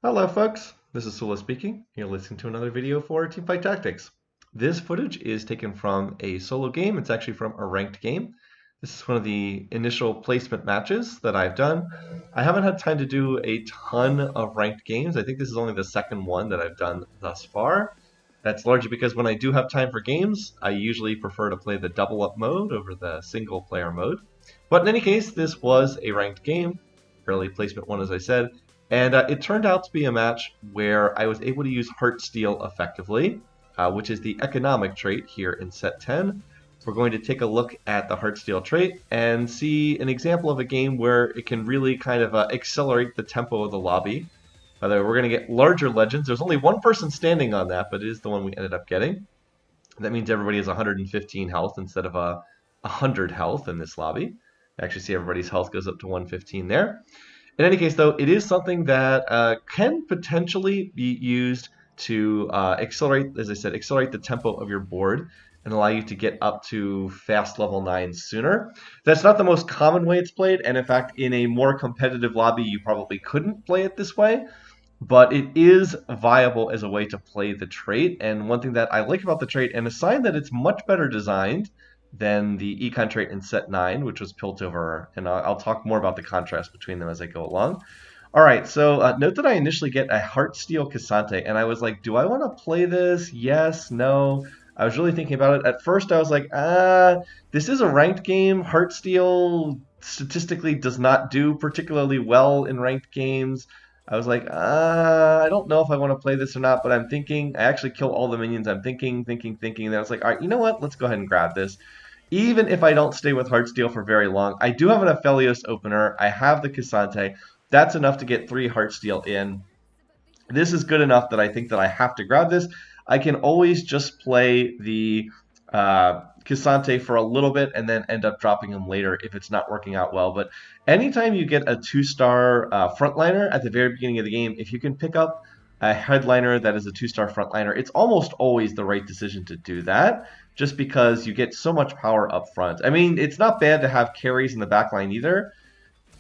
Hello folks, this is Sula speaking. You're listening to another video for Teamfight Tactics. This footage is taken from a solo game. It's actually from a ranked game. This is one of the initial placement matches that I've done. I haven't had time to do a ton of ranked games. I think this is only the second one that I've done thus far. That's largely because when I do have time for games, I usually prefer to play the double up mode over the single player mode. But in any case, this was a ranked game, early placement one as I said, and it turned out to be a match where I was able to use Heartsteel effectively, which is the economic trait here in set 10. We're going to take a look at the Heartsteel trait and see an example of a game where it can really kind of accelerate the tempo of the lobby. By the way, we're going to get larger legends. There's only one person standing on that, but it is the one we ended up getting. That means everybody has 115 health instead of 100 health in this lobby. Actually see everybody's health goes up to 115 there. In any case, though, it is something that can potentially be used to accelerate, as I said, accelerate the tempo of your board and allow you to get up to fast level 9 sooner. That's not the most common way it's played, and in fact, in a more competitive lobby, you probably couldn't play it this way. But it is viable as a way to play the trait, and one thing that I like about the trait, and a sign that it's much better designed than the econ trait in set 9, which was Piltover, and I'll talk more about the contrast between them as I go along. All right, so note that I initially get a Heartsteel Cassante, and I was like, do I want to play this? Yes, no. I was really thinking about it. At first, I was like, this is a ranked game. Heartsteel statistically does not do particularly well in ranked games. I was like, I don't know if I want to play this or not, but I'm thinking. I actually kill all the minions. I'm thinking. And I was like, all right, you know what? Let's go ahead and grab this. Even if I don't stay with Heartsteel for very long, I do have an Aphelios opener. I have the Cassante. That's enough to get 3 Heartsteel in. This is good enough that I think that I have to grab this. I can always just play the Cassante for a little bit and then end up dropping him later if it's not working out well. But anytime you get a 2-star frontliner at the very beginning of the game, if you can pick up a headliner that is a 2-star frontliner, it's almost always the right decision to do that, just because you get so much power up front. I mean, it's not bad to have carries in the back line either,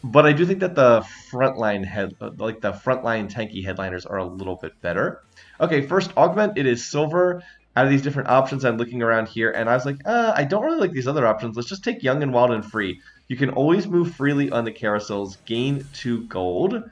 but I do think that the frontline the frontline tanky headliners are a little bit better. Okay, first augment, it is silver. Out of these different options, I'm looking around here, and I was like, I don't really like these other options. Let's just take young and wild and free. You can always move freely on the carousels, gain 2 gold.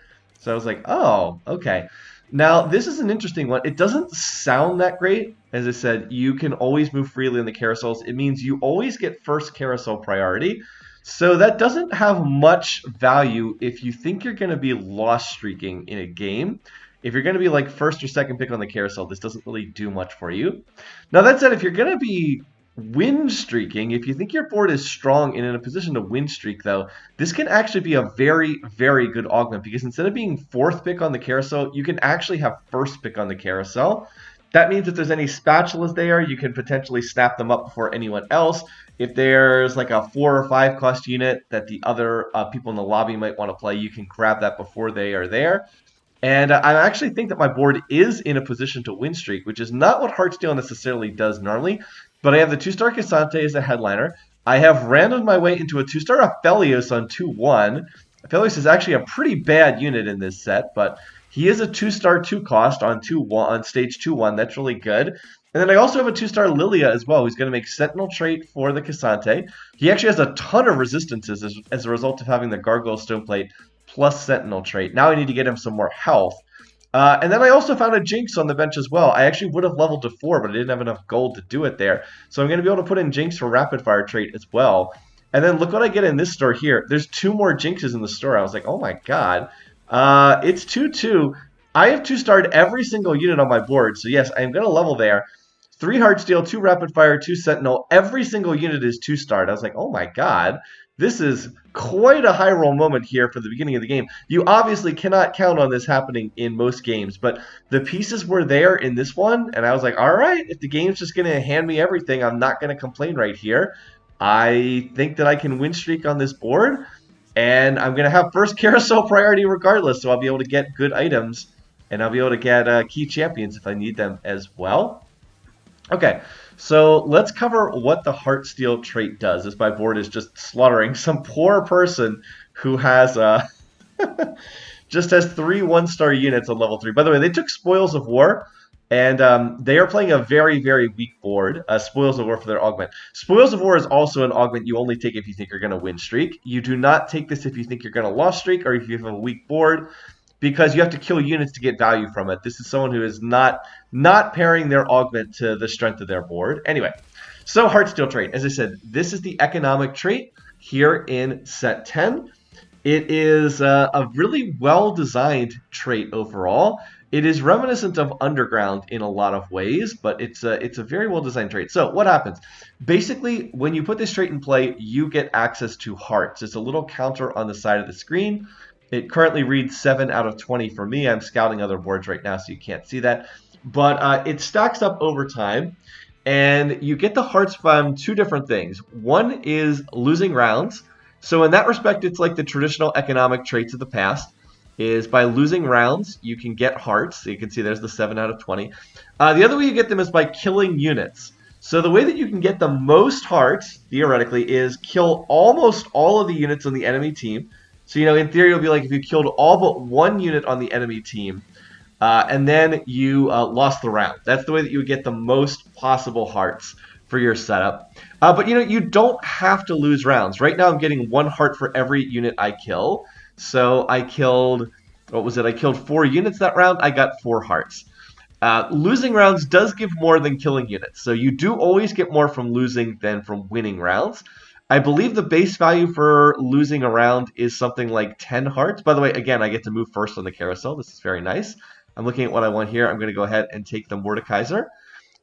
So I was like, oh, okay. Now, this is an interesting one. It doesn't sound that great. As I said, you can always move freely on the carousels. It means you always get first carousel priority. So that doesn't have much value if you think you're going to be loss streaking in a game. If you're going to be like first or second pick on the carousel, this doesn't really do much for you. Now that said, if you're going to be win streaking, if you think your board is strong and in a position to win streak, though, this can actually be a very, very good augment, because instead of being fourth pick on the carousel, you can actually have first pick on the carousel. That means if there's any spatulas there, you can potentially snap them up before anyone else. If there's like a 4 or 5 cost unit that the other people in the lobby might want to play, you can grab that before they are there. And I actually think that my board is in a position to win streak, which is not what Heartsteel necessarily does normally. But I have the 2-star Cassante as a headliner. I have randomed my way into a 2-star Aphelios on 2-1. Aphelios is actually a pretty bad unit in this set, but he is a 2-star 2-cost on stage 2-1. That's really good. And then I also have a 2-star Lilia as well, who's going to make Sentinel trait for the Cassante. He actually has a ton of resistances as a result of having the Gargoyle Stoneplate plus Sentinel trait. Now I need to get him some more health. And then I also found a Jinx on the bench as well. I actually would have leveled to 4, but I didn't have enough gold to do it there. So I'm going to be able to put in Jinx for Rapid Fire trait as well. And then look what I get in this store here. There's 2 more Jinxes in the store. I was like, oh my god. It's 2-2. I have 2-starred every single unit on my board. So yes, I am going to level there. 3 Heartsteel, 2 Rapid Fire, 2 Sentinel. Every single unit is 2-starred. I was like, oh my god. This is quite a high roll moment here for the beginning of the game. You obviously cannot count on this happening in most games, but the pieces were there in this one, and I was like, all right, if the game's just going to hand me everything, I'm not going to complain right here. I think that I can win streak on this board, and I'm going to have first carousel priority regardless, so I'll be able to get good items, and I'll be able to get key champions if I need them as well. Okay, so let's cover what the Heartsteel trait does, as my board is just slaughtering some poor person who has just has 3 1-star units on level 3. By the way, they took Spoils of War, and they are playing a very, very weak board. Spoils of War for their augment. Spoils of War is also an augment you only take if you think you're going to win streak. You do not take this if you think you're going to lost streak or if you have a weak board, because you have to kill units to get value from it. This is someone who is not pairing their augment to the strength of their board. Anyway, so Heartsteel trait. As I said, this is the economic trait here in set 10. It is a really well-designed trait overall. It is reminiscent of Underground in a lot of ways, but it's a very well-designed trait. So what happens? Basically, when you put this trait in play, you get access to hearts. It's a little counter on the side of the screen. It currently reads 7 out of 20 for me. I'm scouting other boards right now, so you can't see that. But it stacks up over time, and you get the hearts from 2 different things. One is losing rounds. So in that respect, it's like the traditional economic traits of the past. Is by losing rounds, you can get hearts. So you can see there's the 7 out of 20. The other way you get them is by killing units. So the way that you can get the most hearts, theoretically, is kill almost all of the units on the enemy team. So, in theory, it'll be like if you killed all but 1 unit on the enemy team, and then you lost the round. That's the way that you would get the most possible hearts for your setup. But, you don't have to lose rounds. Right now, I'm getting 1 heart for every unit I kill. So I killed, what was it? I killed 4 units that round. I got 4 hearts. Losing rounds does give more than killing units. So you do always get more from losing than from winning rounds. I believe the base value for losing a round is something like 10 hearts. By the way, again, I get to move first on the carousel. This is very nice. I'm looking at what I want here. I'm going to go ahead and take the Mordekaiser.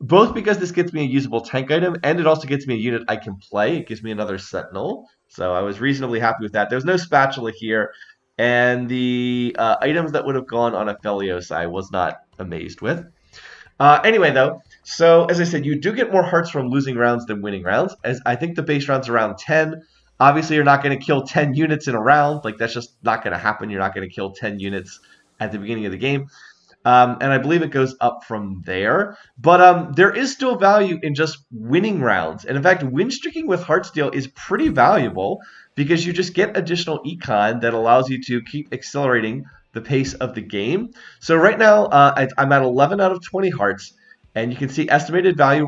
Both because this gets me a usable tank item, and it also gets me a unit I can play. It gives me another Sentinel. So I was reasonably happy with that. There's no spatula here, and the items that would have gone on a Aphelios I was not amazed with. Anyway, though, so as I said, you do get more hearts from losing rounds than winning rounds. As I think the base round's around 10. Obviously, you're not going to kill 10 units in a round. Like, that's just not going to happen. You're not going to kill 10 units at the beginning of the game. And I believe it goes up from there. But there is still value in just winning rounds. And in fact, win streaking with Heartsteel is pretty valuable because you just get additional econ that allows you to keep accelerating the pace of the game. So right now, I'm at 11 out of 20 hearts. And you can see estimated value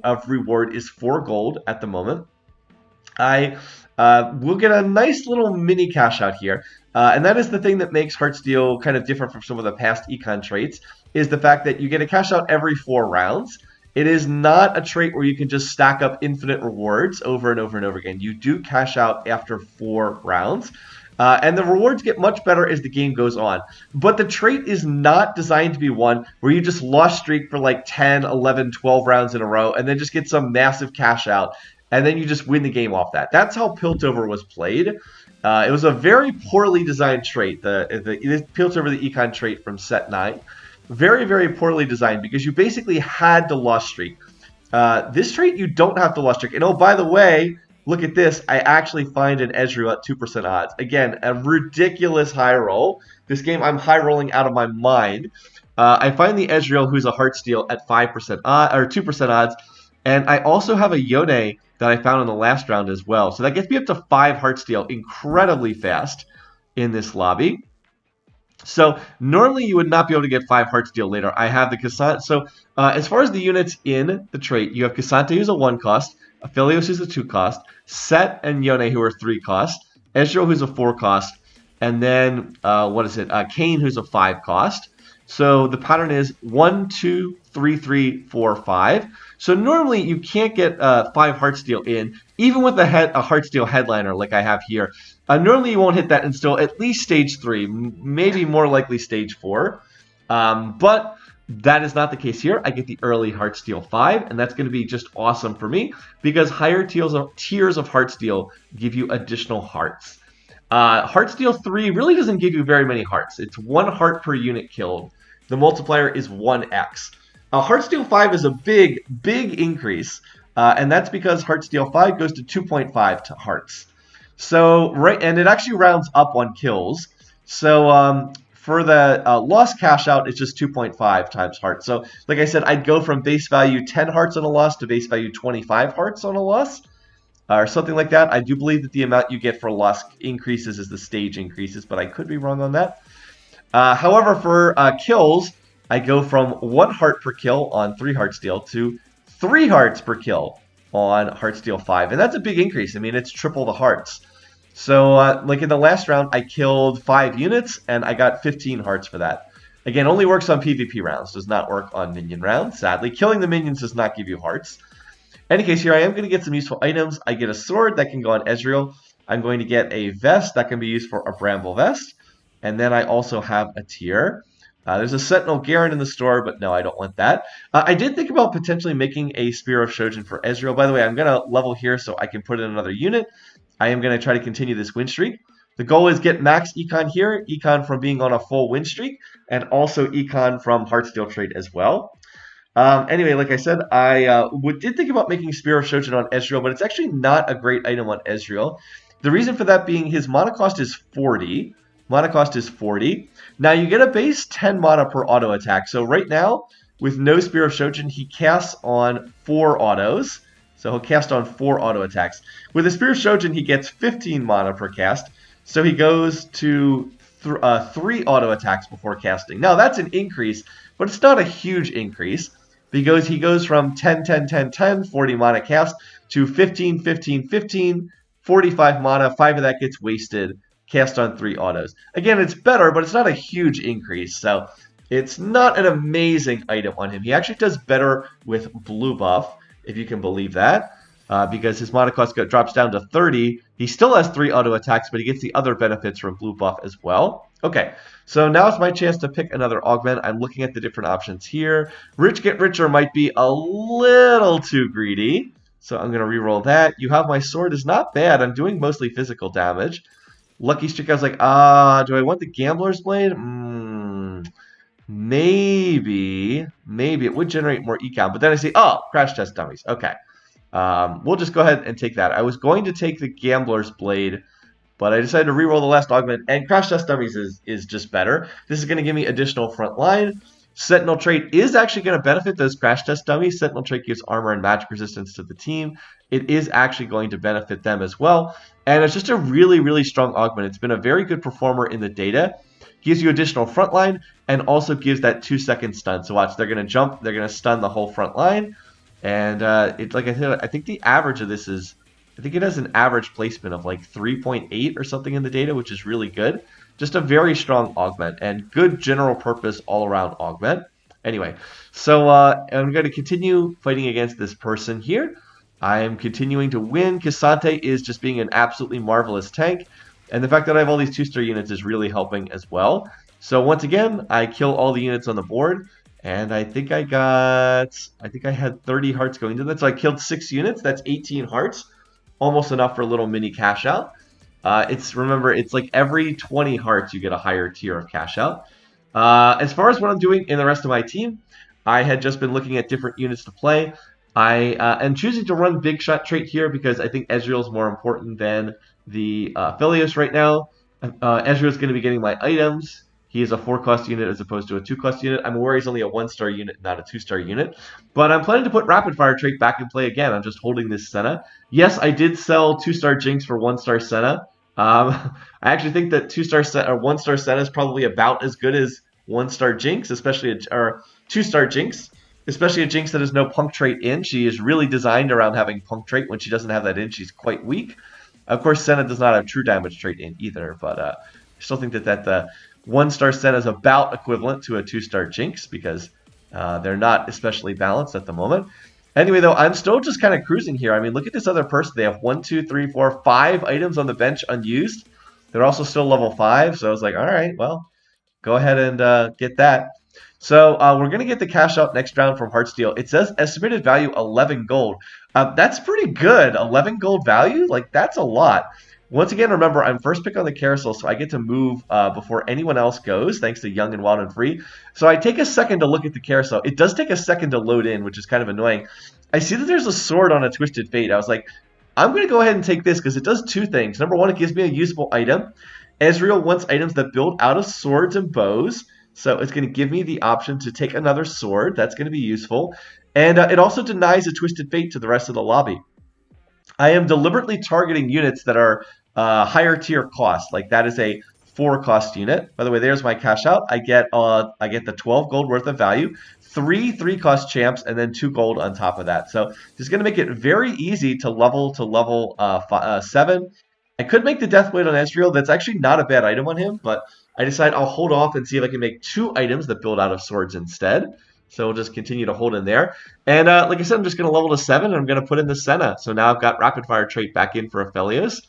of reward is 4 gold at the moment. I will get a nice little mini cash out here. And that is the thing that makes Heartsteel kind of different from some of the past econ traits, is the fact that you get a cash out every 4 rounds. It is not a trait where you can just stack up infinite rewards over and over and over again. You do cash out after 4 rounds. And the rewards get much better as the game goes on. But the trait is not designed to be one where you just lost streak for like 10, 11, 12 rounds in a row and then just get some massive cash out. And then you just win the game off that. That's how Piltover was played. It was a very poorly designed trait. The Piltover the Econ trait from set 9. Very, very poorly designed because you basically had to lost streak. This trait, you don't have to lost streak. And oh, by the way, look at this. I actually find an Ezreal at 2% odds. Again, a ridiculous high roll. This game, I'm high rolling out of my mind. I find the Ezreal, who's a Heartsteel, at 5% or 2% odds. And I also have a Yone that I found in the last round as well. So that gets me up to 5 Heartsteel incredibly fast in this lobby. So normally you would not be able to get 5 Heartsteel later. I have the Cassandra. So as far as the units in the trait, you have Cassandra, who's a 1 cost, Aphelios, who's a 2 cost, Set and Yone, who are 3 cost, Ezreal, who's a 4 cost, and then, Kayn, who's a 5 cost. So the pattern is 1, 2, 3, 3, 4, 5. So normally you can't get 5 Heartsteel in, even with a Heartsteel headliner like I have here. Normally you won't hit that until at least stage 3, maybe more likely stage 4. But that is not the case here. I get the early Heartsteel 5, and that's going to be just awesome for me because higher tiers of Heartsteel give you additional hearts. Heartsteel 3 really doesn't give you very many hearts. It's 1 heart per unit killed. The multiplier is 1x. Heartsteel 5 is a big, big increase, and that's because Heartsteel 5 goes to 2.5 to hearts. So, and it actually rounds up on kills. So, for the loss cash out, it's just 2.5 times hearts. So, like I said, I'd go from base value 10 hearts on a loss to base value 25 hearts on a loss, or something like that. I do believe that the amount you get for loss increases as the stage increases, but I could be wrong on that. However, for kills, I go from 1 heart per kill on 3 Heartsteel to 3 hearts per kill on Heartsteel 5. And that's a big increase. I mean, it's triple the hearts. So, like in the last round, I killed 5 units, and I got 15 hearts for that. Again, only works on PvP rounds, does not work on minion rounds. Sadly, killing the minions does not give you hearts. In any case, here I am going to get some useful items. I get a sword that can go on Ezreal. I'm going to get a vest that can be used for a Bramble vest. And then I also have a tier. There's a Sentinel Garen in the store, but no, I don't want that. I did think about potentially making a Spear of Shojin for Ezreal. By the way, I'm going to level here so I can put in another unit. I am going to try to continue this win streak. The goal is get max econ here, econ from being on a full win streak, and also econ from Heartsteel trait as well. Anyway, like I said, I did think about making Spear of Shojin on Ezreal, but it's actually not a great item on Ezreal. The reason for that being his mana cost is 40. Mana cost is 40. Now you get a base 10 mana per auto attack. So right now, with no Spear of Shojin, he casts on 4 autos. So he'll cast on 4 auto attacks. With a Spear of Shojin, he gets 15 mana per cast. So he goes to 3 auto attacks before casting. Now that's an increase, but it's not a huge increase. Because he goes from 10, 10, 10, 10, 40 mana cast, to 15, 15, 15, 45 mana, 5 of that gets wasted, cast on 3 autos. Again, it's better, but it's not a huge increase, so it's not an amazing item on him. He actually does better with blue buff, if you can believe that, because his mana cost drops down to 30. He still has 3 auto attacks, but he gets the other benefits from blue buff as well. Okay, so now it's my chance to pick another augment. I'm looking at the different options here. Rich Get Richer might be a little too greedy, so I'm going to reroll that. You Have My Sword is not bad. I'm doing mostly physical damage. Lucky Streak, I was like, do I want the Gambler's Blade? Maybe it would generate more econ, but then I see, oh, Crash Test Dummies. Okay, we'll just go ahead and take that. I was going to take the Gambler's Blade, but I decided to reroll the last augment, and Crash Test Dummies is just better. This is going to give me additional front line. Sentinel trait is actually going to benefit those Crash Test Dummies. Sentinel trait gives armor and magic resistance to the team. It is actually going to benefit them as well. And it's just a really, really strong augment. It's been a very good performer in the data. Gives you additional front line, and also gives that 2-second stun. So watch, they're going to jump, they're going to stun the whole front line. And it's like I said, I think the average of this is, I think it has an average placement of like 3.8 or something in the data, which is really good. Just a very strong augment and good general purpose all around augment. Anyway, so I'm going to continue fighting against this person here. I am continuing to win. K'Sante is just being an absolutely marvelous tank. And the fact that I have all these 2-star units is really helping as well. So once again, I kill all the units on the board. And I think I had 30 hearts going into that. So I killed 6 units. That's 18 hearts. Almost enough for a little mini cash out. Remember, it's like every 20 hearts you get a higher tier of cash out. As far as what I'm doing in the rest of my team, I had just been looking at different units to play. I am choosing to run Big Shot trait here because I think Ezreal is more important than the Philios right now. Ezreal is going to be getting my items. He is a 4-cost unit as opposed to a 2-cost unit. I'm aware he's only a 1-star unit, not a 2-star unit. But I'm planning to put Rapid Fire trait back in play again. I'm just holding this Senna. Yes, I did sell 2-star Jinx for 1-star Senna. I actually think that 1-star Senna is probably about as good as 1-star Jinx, or 2-star Jinx, especially a Jinx that has no punk trait in. She is really designed around having punk trait. When she doesn't have that in, she's quite weak. Of course, Senna does not have true damage trait in either, but I still think that the 1-star Senna is about equivalent to a 2-star Jinx because they're not especially balanced at the moment. Anyway, though, I'm still just kind of cruising here. I mean, look at this other person. They have 1, 2, 3, 4, 5 items on the bench unused. They're also still level 5, so I was like, all right, well, go ahead and get that. So we're going to get the cash out next round from Heartsteel. It says estimated value 11 gold. That's pretty good. 11 gold value? Like, that's a lot. Once again, remember, I'm first pick on the carousel, so I get to move before anyone else goes, thanks to Young and Wild and Free. So I take a second to look at the carousel. It does take a second to load in, which is kind of annoying. I see that there's a sword on a Twisted Fate. I was like, I'm going to go ahead and take this because it does 2 things. Number 1, it gives me a usable item. Ezreal wants items that build out of swords and bows, so it's going to give me the option to take another sword. That's going to be useful. And it also denies a Twisted Fate to the rest of the lobby. I am deliberately targeting units that are higher tier cost. Like that is a 4-cost unit. By the way, there's my cash out. I get the 12 gold worth of value, 3-cost champs, and then 2 gold on top of that. So this is going to make it very easy to level 7. I could make the Deathblade on Ezreal. That's actually not a bad item on him, but I decide I'll hold off and see if I can make 2 items that build out of swords instead. So we'll just continue to hold in there. And like I said, I'm just going to level to 7, and I'm going to put in the Senna. So now I've got Rapid Fire trait back in for Aphelios.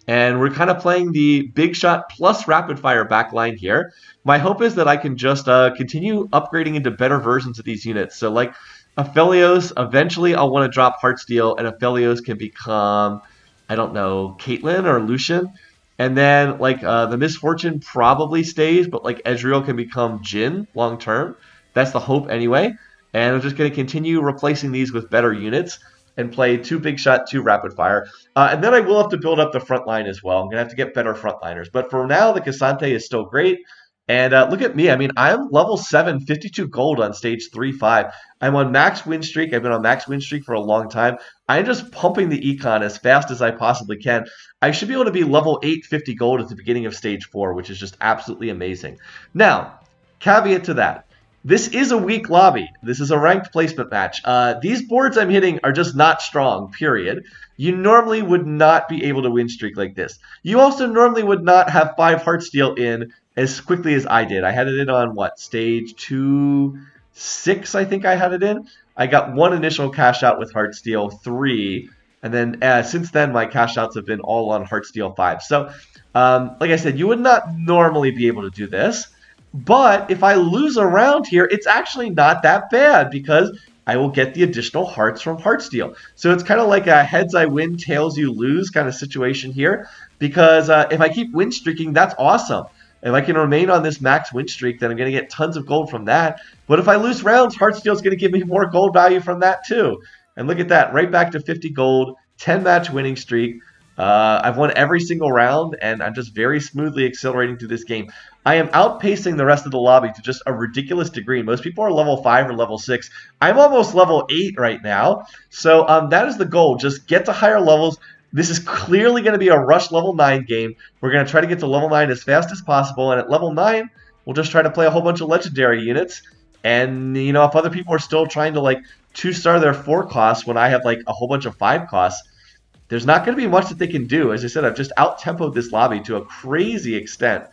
And we're kind of playing the big shot plus rapid fire backline here. My hope is that I can just continue upgrading into better versions of these units. So like Aphelios, eventually I'll want to drop Heartsteel, and Aphelios can become, I don't know, Caitlyn or Lucian. And then like the Misfortune probably stays, but like Ezreal can become Jhin long term. That's the hope anyway. And I'm just going to continue replacing these with better units and play 2 big shot, 2 rapid fire. And then I will have to build up the front line as well. I'm going to have to get better frontliners. But for now, the Cassante is still great. And look at me. I mean, I'm level 7, 52 gold on stage 3-5. I'm on max win streak. I've been on max win streak for a long time. I'm just pumping the econ as fast as I possibly can. I should be able to be level 8, 50 gold at the beginning of stage 4, which is just absolutely amazing. Now, caveat to that. This is a weak lobby. This is a ranked placement match. These boards I'm hitting are just not strong, period. You normally would not be able to win streak like this. You also normally would not have 5 Heartsteel in as quickly as I did. I had it in on, what, stage 2-6, I think I had it in. I got 1 initial cash out with Heartsteel 3, and then since then my cash outs have been all on Heartsteel 5. So, like I said, you would not normally be able to do this. But if I lose a round here, it's actually not that bad because I will get the additional hearts from Heartsteel. So it's kind of like a heads I win, tails you lose kind of situation here. Because if I keep win streaking, that's awesome. If I can remain on this max win streak, then I'm going to get tons of gold from that. But if I lose rounds, Heartsteel is going to give me more gold value from that too. And look at that, right back to 50 gold, 10 match winning streak. I've won every single round, and I'm just very smoothly accelerating through this game. I am outpacing the rest of the lobby to just a ridiculous degree. Most people are level 5 or level 6. I'm almost level 8 right now. So that is the goal. Just get to higher levels. This is clearly going to be a rush level 9 game. We're going to try to get to level 9 as fast as possible. And at level 9, we'll just try to play a whole bunch of legendary units. And, you know, if other people are still trying to, like, 2-star their 4 costs when I have, like, a whole bunch of 5 costs, there's not going to be much that they can do. As I said, I've just out-tempoed this lobby to a crazy extent.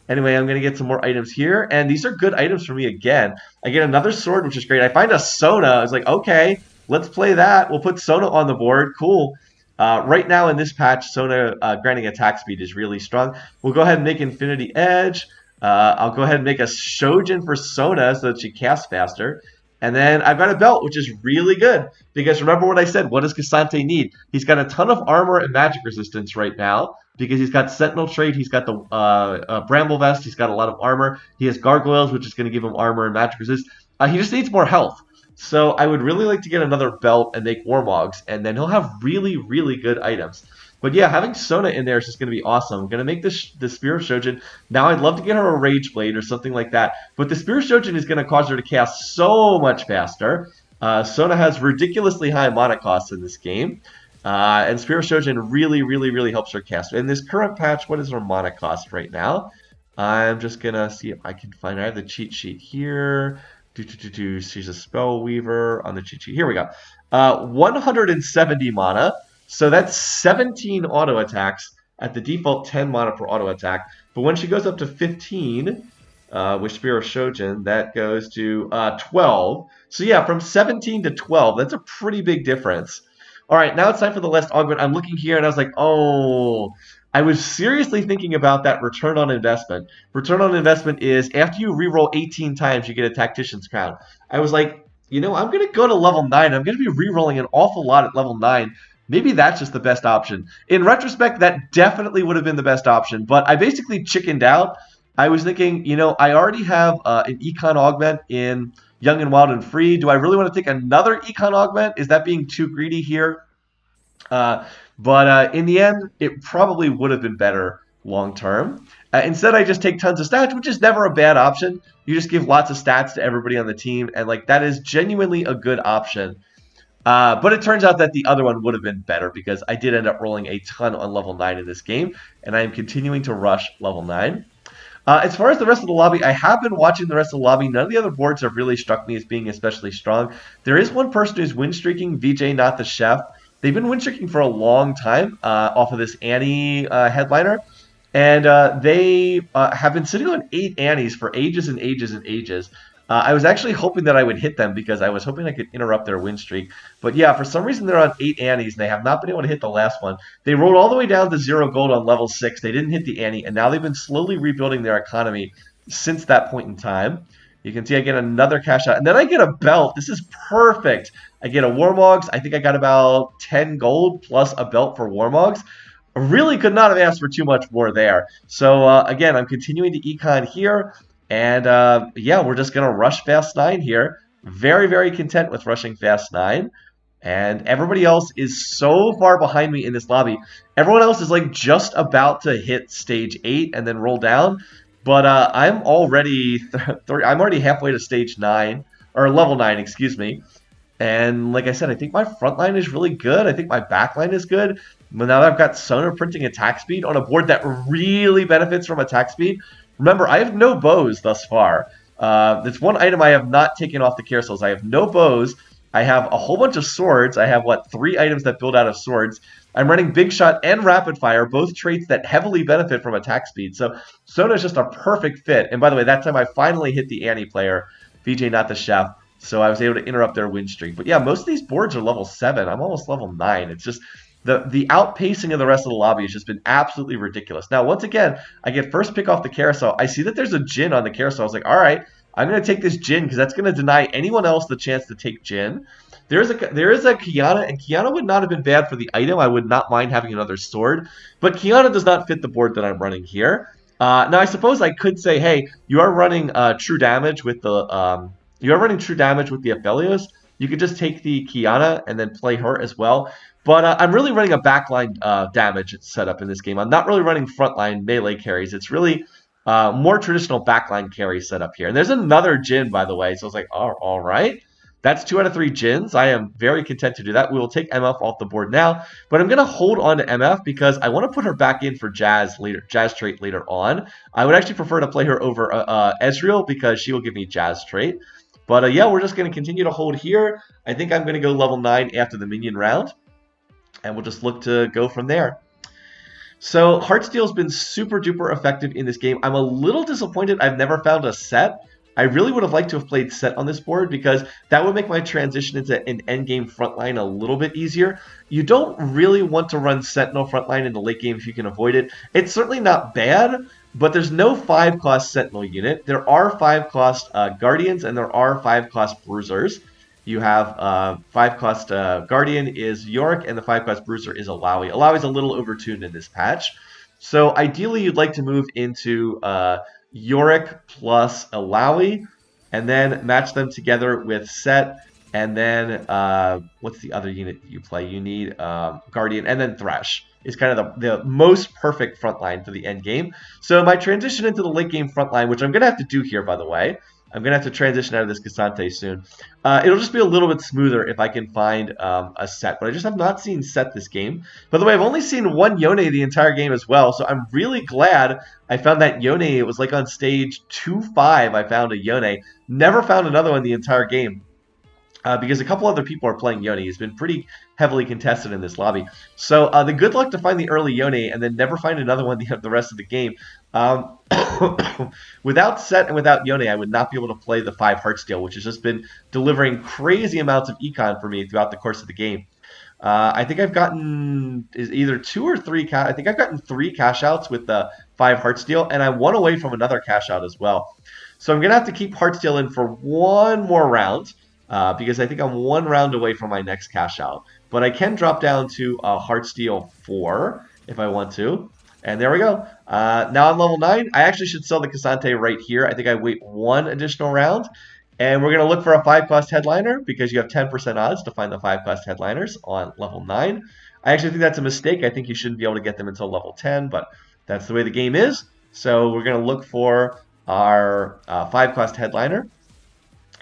Anyway, I'm going to get some more items here, and these are good items for me again. I get another sword, which is great. I find a Sona. I was like, okay, let's play that. We'll put Sona on the board. Cool. Right now in this patch, Sona granting attack speed is really strong. We'll go ahead and make Infinity Edge. I'll go ahead and make a Shojin for Sona so that she casts faster. And then I've got a belt, which is really good. Because remember what I said, what does Cassante need? He's got a ton of armor and magic resistance right now. Because he's got Sentinel trait, he's got the Bramble Vest, he's got a lot of armor. He has Gargoyles, which is going to give him armor and magic resist. He just needs more health. So I would really like to get another belt and make Warmogs. And then he'll have really, really good items. But yeah, having Sona in there is just going to be awesome. I'm going to make the Spear of Shojin. Now I'd love to get her a Rage Blade or something like that. But the Spear of Shojin is going to cause her to cast so much faster. Sona has ridiculously high mana costs in this game. And Spear of Shojin really, really, really helps her cast. In this current patch, what is her mana cost right now? I'm just going to see if I can find her. I have the cheat sheet here. She's a Spell Weaver on the cheat sheet. Here we go. 170 mana. So that's 17 auto attacks at the default 10 mana per auto attack. But when she goes up to 15 with Spear of Shojin, that goes to 12. So yeah, from 17 to 12, that's a pretty big difference. All right, now it's time for the last augment. I'm looking here and I was like, oh, I was seriously thinking about that return on investment. Return on investment is after you reroll 18 times, you get a Tactician's Crown. I was like, you know, I'm going to go to level 9. I'm going to be rerolling an awful lot at level 9. Maybe that's just the best option. In retrospect, that definitely would have been the best option, but I basically chickened out. I was thinking, you know, I already have an econ augment in Young and Wild and Free. Do I really want to take another econ augment? Is that being too greedy here? But in the end, it probably would have been better long term. Instead, I just take tons of stats, which is never a bad option. You just give lots of stats to everybody on the team, and like that is genuinely a good option. But it turns out that the other one would have been better because I did end up rolling a ton on level 9 in this game, and I am continuing to rush level 9. As far as the rest of the lobby, I have been watching the rest of the lobby. None of the other boards have really struck me as being especially strong. There is one person who's win streaking, VJ Not the Chef. They've been win streaking for a long time off of this Annie headliner. And they have been sitting on 8 Annies for ages and ages and ages. I was actually hoping that I would hit them because I was hoping I could interrupt their win streak. But yeah, for some reason they're on 8 Annies and they have not been able to hit the last one. They rolled all the way down to 0 gold on level 6. They didn't hit the Annie, and now they've been slowly rebuilding their economy since that point in time. You can see I get another cash out, and then I get a belt. This is perfect. I get a Warmogs. I think I got about 10 gold plus a belt for Warmogs. I really could not have asked for too much more there. So again, I'm continuing to econ here. And yeah, we're just going to rush Fast 9 here. Very, very content with rushing Fast 9. And everybody else is so far behind me in this lobby. Everyone else is like just about to hit stage 8 and then roll down. But I'm already halfway to stage 9, or level 9, excuse me. And like I said, I think my front line is really good. I think my back line is good. But now that I've got Sona printing attack speed on a board that really benefits from attack speed. Remember, I have no bows thus far. That's one item I have not taken off the carousels. I have no bows. I have a whole bunch of swords. I have, 3 items that build out of swords. I'm running Big Shot and Rapid Fire, both traits that heavily benefit from attack speed. So Sona is just a perfect fit. And by the way, that time I finally hit the Annie player, VJ Not the Chef. So I was able to interrupt their win streak. But yeah, most of these boards are level 7. I'm almost level 9. It's just the outpacing of the rest of the lobby has just been absolutely ridiculous. Now, once again, I get first pick off the carousel. I see that there's a Jin on the carousel. I was like, all right, I'm going to take this Jin because that's going to deny anyone else the chance to take Jin. There is a Kiana, and Kiana would not have been bad for the item. I would not mind having another sword. But Kiana does not fit the board that I'm running here. Now, I suppose I could say, hey, you are running true damage with the... You are running true damage with the Aphelios. You could just take the Kiana and then play her as well. But I'm really running a backline damage setup in this game. I'm not really running frontline melee carries. It's really more traditional backline carry setup here. And there's another Jin, by the way. So I was like, oh, all right. That's 2 out of 3 Jins. I am very content to do that. We will take MF off the board now. But I'm going to hold on to MF because I want to put her back in for Jazz trait later on. I would actually prefer to play her over Ezreal because she will give me Jazz trait. But yeah, we're just going to continue to hold here. I think I'm going to go level 9 after the minion round. And we'll just look to go from there. So Heartsteel has been super duper effective in this game. I'm a little disappointed I've never found a set. I really would have liked to have played set on this board because that would make my transition into an endgame frontline a little bit easier. You don't really want to run Sentinel frontline in the late game if you can avoid it. It's certainly not bad, but there's no 5-cost Sentinel unit. There are 5-cost Guardians and there are 5-cost Bruisers. You have 5-cost Guardian is Yorick, and the 5-cost Bruiser is Alawi. Alawi's a little overtuned in this patch. So ideally, you'd like to move into Yorick plus Alawi, and then match them together with Set, and then what's the other unit you play? You need Guardian, and then Thresh is kind of the most perfect frontline for the end game. So my transition into the late game frontline, which I'm going to have to do here, by the way, I'm going to have to transition out of this Cassante soon. It'll just be a little bit smoother if I can find a Set. But I just have not seen Set this game. By the way, I've only seen one Yone the entire game as well. So I'm really glad I found that Yone. It was like on stage 2-5 I found a Yone. Never found another one the entire game. Because a couple other people are playing Yone. He's been pretty heavily contested in this lobby. So the good luck to find the early Yone and then never find another one the rest of the game. Without Set and without Yone, I would not be able to play the 5 Heartsteel, which has just been delivering crazy amounts of econ for me throughout the course of the game. I think I've gotten either 2 or 3 I think I've gotten 3 cash outs with the 5 Heartsteel, and I'm 1 away from another cash out as well. So I'm going to have to keep Heartsteel in for 1 more round. Because I think I'm 1 round away from my next cash out. But I can drop down to Heartsteel 4 if I want to. And there we go. Now I'm level 9. I actually should sell the Cassante right here. I think I wait 1 additional round. And we're going to look for a 5-cost headliner because you have 10% odds to find the 5-cost headliners on level 9. I actually think that's a mistake. I think you shouldn't be able to get them until level 10, but that's the way the game is. So we're going to look for our 5-cost headliner.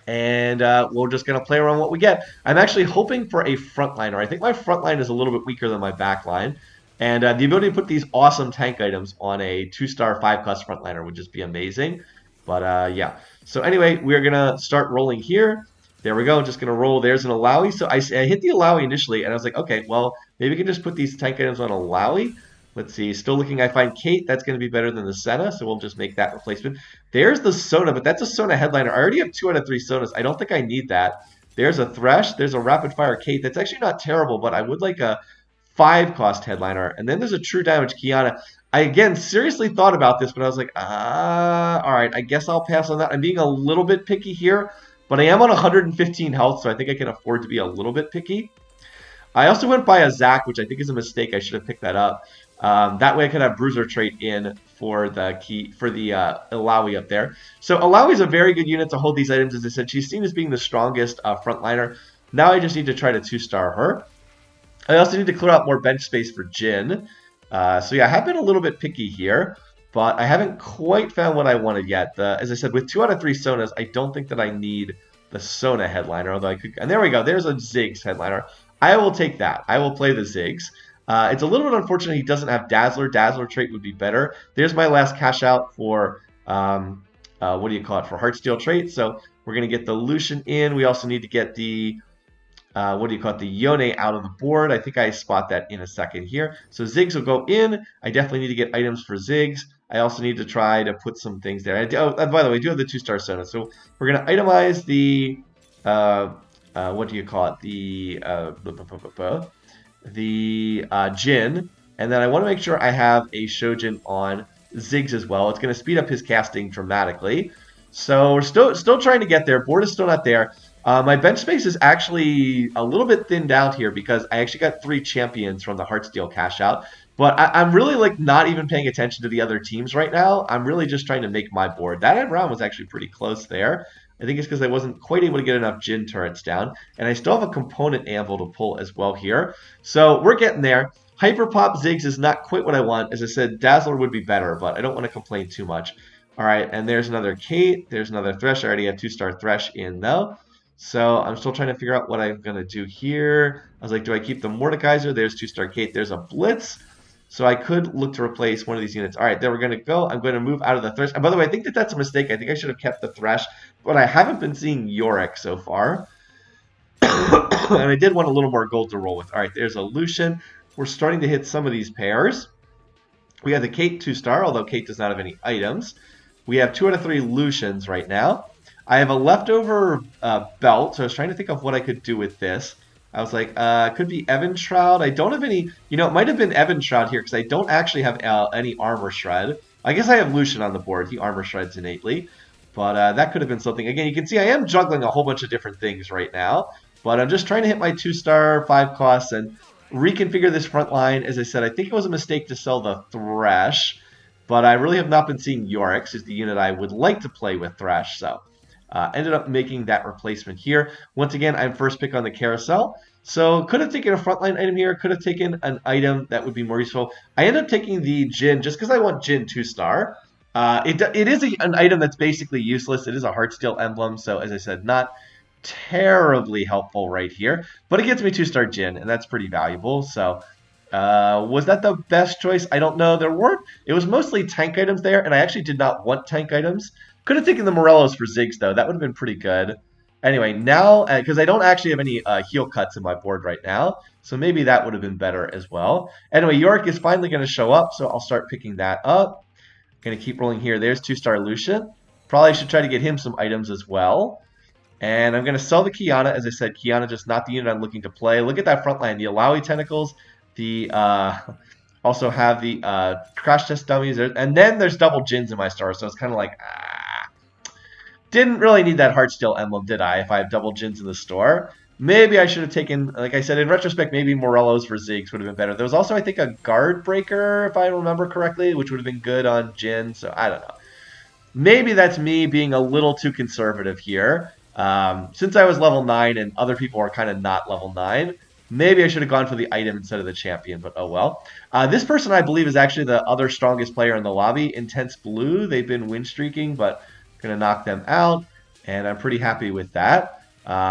And we're just going to play around what we get. I'm actually hoping for a frontliner. I think my front line is a little bit weaker than my back line. And the ability to put these awesome tank items on a 2-star 5-cost frontliner would just be amazing. But yeah. So anyway, we're going to start rolling here. There we go. Just going to roll. There's an Alawi. So I hit the Alawi initially, and I was like, okay, well, maybe we can just put these tank items on Alawi. Let's see. Still looking. I find Kate. That's going to be better than the Senna, so we'll just make that replacement. There's the Sona, but that's a Sona headliner. I already have 2 out of 3 Sonas. I don't think I need that. There's a Thresh. There's a Rapid Fire Kate. That's actually not terrible, but I would like a 5-cost headliner. And then there's a True Damage Kiana. I, again, seriously thought about this, but I was like, all right, I guess I'll pass on that. I'm being a little bit picky here, but I am on 115 health, so I think I can afford to be a little bit picky. I also went by a Zac, which I think is a mistake. I should have picked that up. That way I could have Bruiser trait in for the Alawi up there. So Alawi is a very good unit to hold these items. As I said, she's seen as being the strongest frontliner. Now I just need to try to 2-star her. I also need to clear out more bench space for Jin. So yeah, I have been a little bit picky here, but I haven't quite found what I wanted yet. As I said, with 2 out of 3 Sonas, I don't think that I need the Sona headliner, although I could. And there we go. There's a Ziggs headliner. I will take that. I will play the Ziggs. It's a little bit unfortunate he doesn't have Dazzler. Dazzler trait would be better. There's my last cash out for, what do you call it, for Heartsteel trait. So we're going to get the Lucian in. We also need to get the, what do you call it, the Yone out of the board. I think I spot that in a second here. So Ziggs will go in. I definitely need to get items for Ziggs. I also need to try to put some things there. Oh, by the way, I do have the 2-star Sona. So we're going to itemize the, what do you call it, the Jin, and then I want to make sure I have a Shojin on Ziggs as well. It's going to speed up his casting dramatically. So we're still trying to get there. Board is still not there. My bench space is actually a little bit thinned out here because I actually got 3 champions from the Heartsteel cash out. But I'm really like not even paying attention to the other teams right now. I'm really just trying to make my board. That round was actually pretty close there. I think it's because I wasn't quite able to get enough Jin turrets down. And I still have a component anvil to pull as well here. So we're getting there. Hyper Pop Ziggs is not quite what I want. As I said, Dazzler would be better, but I don't want to complain too much. All right, and there's another Kate. There's another Thresh. I already have 2-star Thresh in, though. So I'm still trying to figure out what I'm going to do here. I was like, do I keep the Mordekaiser? There's 2-star Kate. There's a Blitz. So I could look to replace one of these units. All right, there we're going to go. I'm going to move out of the Thresh. And by the way, I think that that's a mistake. I think I should have kept the Thresh, but I haven't been seeing Yorick so far. And I did want a little more gold to roll with. All right, there's a Lucian. We're starting to hit some of these pairs. We have the Kate 2-star, although Kate does not have any items. We have 2 out of 3 Lucians right now. I have a leftover belt, so I was trying to think of what I could do with this. I was like, could be Evan Shroud. I don't have any, it might have been Evan Shroud here because I don't actually have any armor shred. I guess I have Lucian on the board. He armor shreds innately. But that could have been something. Again, you can see I am juggling a whole bunch of different things right now. But I'm just trying to hit my 2-star 5 costs and reconfigure this front line. As I said, I think it was a mistake to sell the Thresh. But I really have not been seeing Yorick, is the unit I would like to play with Thresh. So ended up making that replacement here. Once again, I'm first pick on the carousel. So could have taken a frontline item here. Could have taken an item that would be more useful. I ended up taking the Jin just because I want Jin 2-star. It is an item that's basically useless. It is a Heartsteel emblem. So as I said, not terribly helpful right here. But it gets me 2-star Jin, and that's pretty valuable. So was that the best choice? I don't know. It was mostly tank items there, and I actually did not want tank items. Could have taken the Morellos for Ziggs, though. That would have been pretty good. Anyway, now, because I don't actually have any heal cuts in my board right now, so maybe that would have been better as well. Anyway, Yorick is finally going to show up, so I'll start picking that up. Going to keep rolling here. There's 2-star Lucian. Probably should try to get him some items as well. And I'm going to sell the Kiana. As I said, Kiana just not the unit I'm looking to play. Look at that front line. The Alawi Tentacles. The also have the Crash Test Dummies. And then there's double Jins in my star, so it's kind of like, didn't really need that Heartsteel emblem, did I, if I have double Jins in the store? Maybe I should have taken, like I said, in retrospect, maybe Morellos for Ziggs would have been better. There was also, I think, a Guard Breaker, if I remember correctly, which would have been good on Jin, so I don't know. Maybe that's me being a little too conservative here. Since I was level 9 and other people are kind of not level 9, maybe I should have gone for the item instead of the champion, but oh well. This person, I believe, is actually the other strongest player in the lobby, Intense Blue. They've been win streaking, but going to knock them out. and I'm pretty happy with that.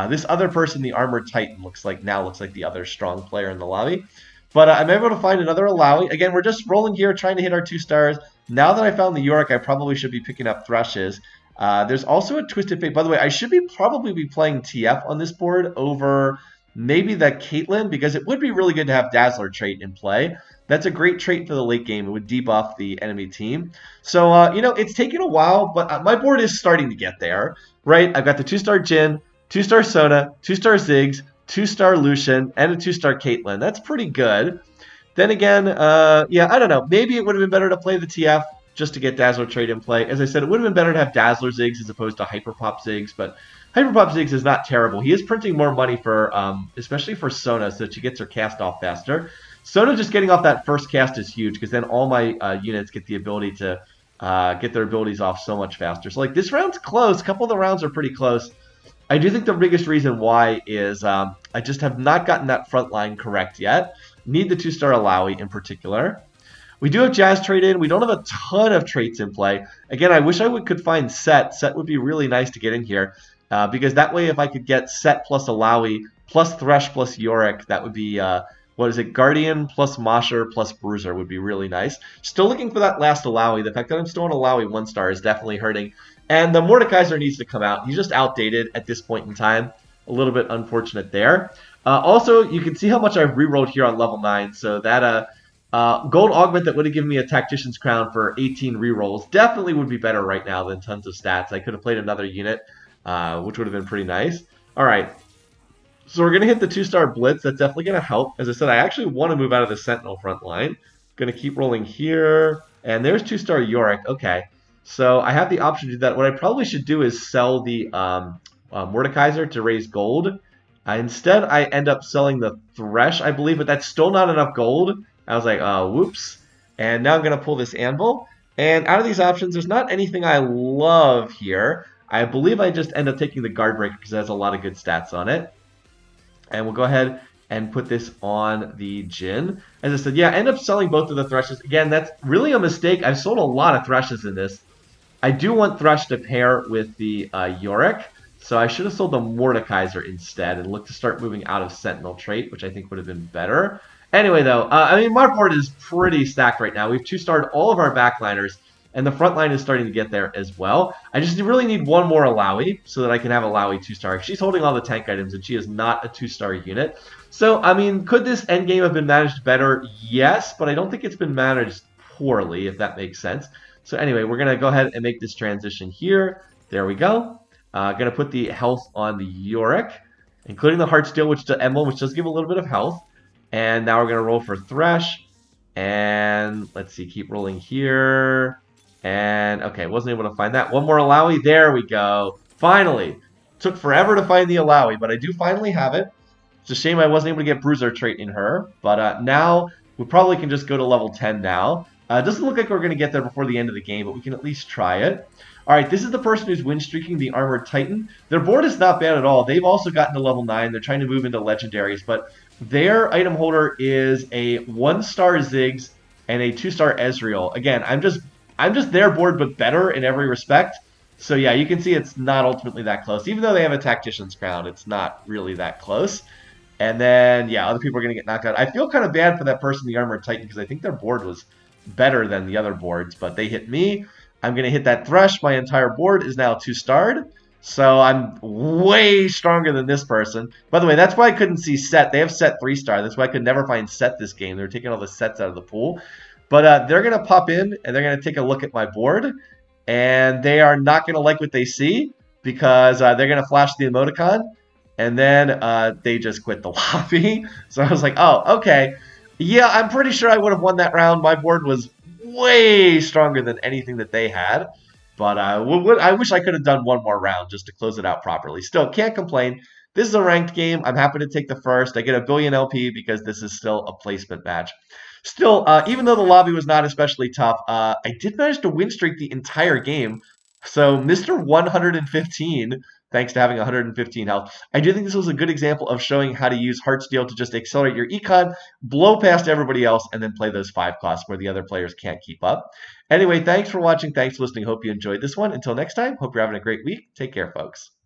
This other person, the Armored Titan, looks like the other strong player in the lobby. But I'm able to find another Alawi. Again, we're just rolling here, trying to hit our 2 stars. Now that I found the Yorick, I probably should be picking up Thrushes. There's also a Twisted Fate. By the way, I should probably be playing TF on this board over maybe the Caitlyn, because it would be really good to have Dazzler trait in play. That's a great trait for the late game. It would debuff the enemy team. So, you know, it's taken a while, but my board is starting to get there, right? I've got the 2-star Jhin, 2-star Sona, 2-star Ziggs, 2-star Lucian, and a 2-star Caitlyn. That's pretty good. Then again, yeah, I don't know. Maybe it would have been better to play the TF just to get Dazzler trade in play. As I said, it would have been better to have Dazzler Ziggs as opposed to Hyperpop Ziggs, but Hyperpop Ziggs is not terrible. He is printing more money for, especially for Sona, so that she gets her cast off faster. Sona just getting off that first cast is huge, because then all my units get the ability to get their abilities off so much faster. So, like, this round's close. A couple of the rounds are pretty close. I do think the biggest reason why is I just have not gotten that front line correct yet. Need the 2-star Alawi in particular. We do have Jazz trade in. We don't have a ton of traits in play. Again, I wish I could find Set. Set would be really nice to get in here. Because that way, if I could get Set plus Alawi, plus Thresh plus Yorick, that would be, what is it, Guardian plus Mosher plus Bruiser would be really nice. Still looking for that last Alawi. The fact that I'm still on Alawi 1-star is definitely hurting. And the Mordekaiser needs to come out. He's just outdated at this point in time. A little bit unfortunate there. Also, you can see how much I've rerolled here on level 9. So that gold augment that would have given me a Tactician's Crown for 18 rerolls definitely would be better right now than tons of stats. I could have played another unit, which would have been pretty nice. All right. So we're going to hit the 2-star Blitz. That's definitely going to help. As I said, I actually want to move out of the Sentinel front line. Going to keep rolling here. And there's 2-star Yorick. Okay. So I have the option to do that. What I probably should do is sell the Mordekaiser to raise gold. Instead, I end up selling the Thresh, I believe, but that's still not enough gold. I was like, whoops. And now I'm going to pull this Anvil. And out of these options, there's not anything I love here. I believe I just end up taking the Guard Breaker because it has a lot of good stats on it. And we'll go ahead and put this on the Jhin. As I said, yeah, I end up selling both of the Threshes. Again, that's really a mistake. I've sold a lot of Threshes in this. I do want Thresh to pair with the Yorick, so I should have sold the Mordekaiser instead and looked to start moving out of Sentinel trait, which I think would have been better. Anyway, though, I mean, my board is pretty stacked right now. We've 2-starred all of our backliners, and the front line is starting to get there as well. I just really need one more Alawi so that I can have Alawi 2-star. She's holding all the tank items, and she is not a 2-star unit. So, I mean, could this endgame have been managed better? Yes, but I don't think it's been managed poorly, if that makes sense. So anyway, we're going to go ahead and make this transition here. There we go. Going to put the health on the Yorick, including the Heartsteel, which is the emblem, which does give a little bit of health. And now we're going to roll for Thresh. And let's see, keep rolling here. And okay, wasn't able to find that. One more Alawi. There we go. Finally. Took forever to find the Alawi, but I do finally have it. It's a shame I wasn't able to get Bruiser trait in her. But now we probably can just go to level 10 now. It doesn't look like we're going to get there before the end of the game, but we can at least try it. All right, this is the person who's win streaking, the Armored Titan. Their board is not bad at all. They've also gotten to level 9. They're trying to move into legendaries, but their item holder is a 1-star Ziggs and a 2-star Ezreal. Again, I'm just their board, but better in every respect. So yeah, you can see it's not ultimately that close. Even though they have a Tactician's Crown, it's not really that close. And then, yeah, other people are going to get knocked out. I feel kind of bad for that person, the Armored Titan, because I think their board was better than the other boards, but they hit me. I'm going to hit that Thresh. My entire board is now 2-starred. So I'm way stronger than this person. By the way, that's why I couldn't see Set. They have Set 3-star. That's why I could never find Set this game. They're taking all the sets out of the pool. But they're going to pop in, and they're going to take a look at my board. And they are not going to like what they see, because they're going to flash the emoticon. And then they just quit the lobby. So I was like, oh, okay. Yeah, I'm pretty sure I would have won that round. My board was way stronger than anything that they had. But I wish I could have done one more round just to close it out properly. Still, can't complain. This is a ranked game. I'm happy to take the first. I get a billion LP because this is still a placement match. Still, even though the lobby was not especially tough, I did manage to win streak the entire game. So Mr. 115 thanks to having 115 health. I do think this was a good example of showing how to use Heartsteel to just accelerate your econ, blow past everybody else, and then play those 5 costs where the other players can't keep up. Anyway, thanks for watching. Thanks for listening. Hope you enjoyed this one. Until next time, hope you're having a great week. Take care, folks.